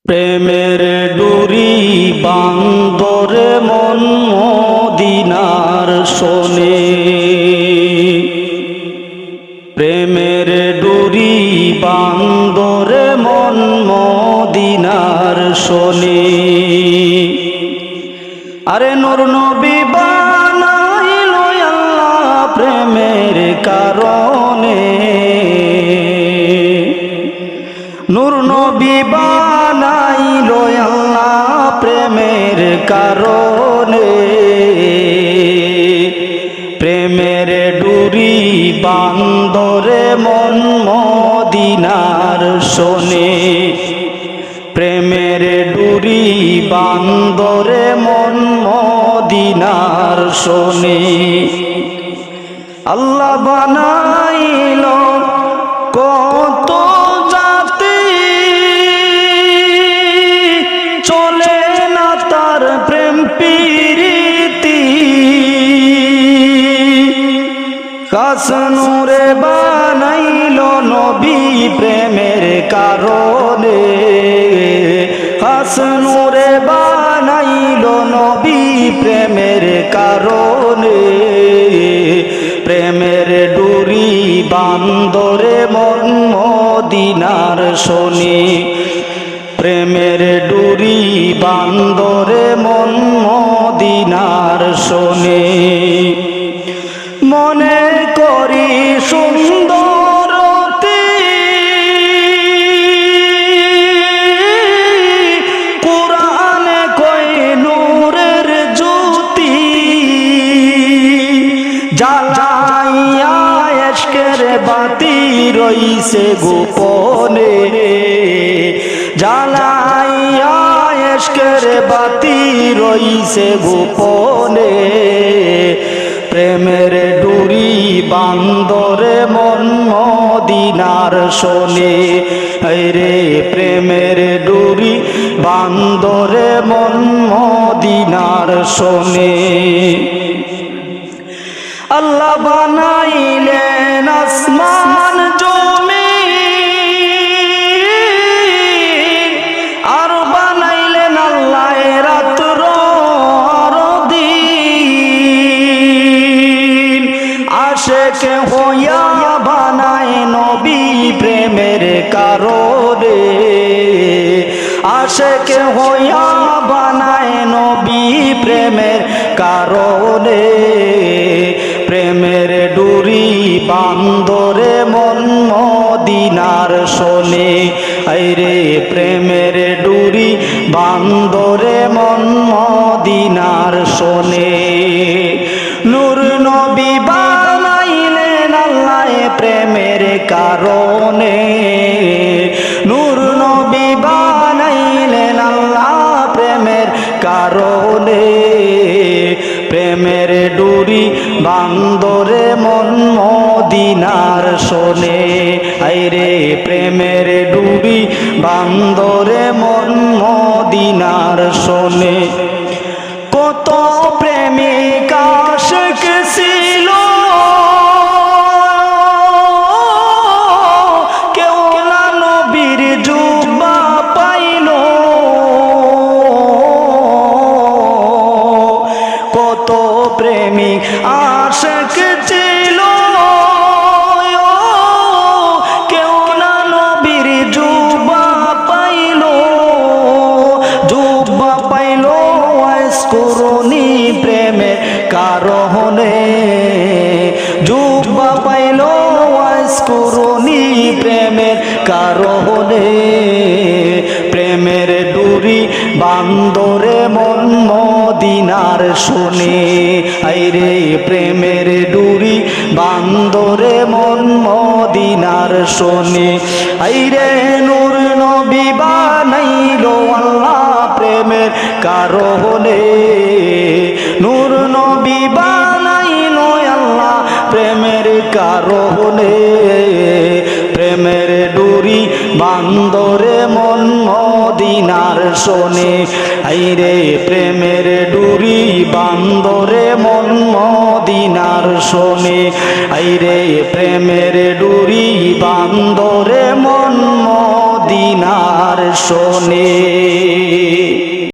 প্রেমের ডুরি বান্দরে মন মদিনার শোনে। প্রেমের ডুরি বান্দরে মন মদিনার শোনে। আরে নূর নবী বানাইল আল্লাহ প্রেমের কারণে। নূর নবী বানাইল আল্লাহ প্রেমের কারণে। প্রেমের ডুরি বান্দরে মন মদিনার শোনে। প্রেমের ডুরি বান্দরে মন মদিনার শোনে। আল্লাহ বানাইল কত জাতি, চলে না তার প্রেম প্রীতি। খাস নূরে বানাইল নবী প্রেমের কারণে। খাস নূরে বানাইল নবী প্রেমের কারণে। প্রেমের ডুরি বান্দরে মন মদিনার শোনে। প্রেমের ডুরি বান্দরে মন মদিনার শোনে। মনে করি সুন্দরতি, কুরআনে কই নূরের জ্যোতি। জ্বালাইয়া ইশকের বাতি রইছে গোপনে। জ্বালাইয়া ইশকের বাতি রইছে গোপনে। প্রেমের ডুরি বান্দরে মন মদিনার শোনে। রে প্রেমের ডুরি বান্দরে মন মদিনার শোনে। আল্লাহ বানাইলেন আসমান জমিন, আর বানাইলেন আল্লাহ রাত্র আর দিন। আশেক হইয়া বানায় নবী প্রেমের কারণে। আশেক হইয়া বানায় নবী প্রেমের কারণে। প্রেমের ডুরি বান্দরে মন মদিনার শোনে। আইরে প্রেমের ডুরি বান্দরে মন মদিনার শোনে। নূর নবী বানাইলেন আল্লাহ প্রেমের কারণে। নূর নবী বানাইলেন আল্লাহ প্রেমের কারণে। প্রেমের ডুরি বান্দরে মন মদিনার শোনে। আইরে প্রেমের ডুরি বান্দরে মন মদিনার শোনে। কত প্রেমিক আশিক ছিল, কেউ না নবীর জুব্বা পাইল। কত প্রেমিক আশিক ছিল, কেউ না নবীর জুব্বা পাইল। জুব্বা পাইল করুণী প্রেমের কারণে। জুব্বা পাইল করুণী প্রেমের কারণে। প্রেমের ডুরি বান্দরে মন মদিনার শোনে। আইরে প্রেমের ডুরি বান্দরে মন মদিনার শোনে। আইরে নূর নবী বানাইল আল্লাহ প্রেমের কারণে। নূর নবী বানাইল আল্লাহ প্রেমের কারণে। প্রেমের ডুরি বান্দরে মন মদিনার শোনে। আইরে প্রেমের ডুরি বান্দরে মন মদিনার শোনে। আইরে প্রেমের ডুরি বান্দরে মন মদিনার শোনে।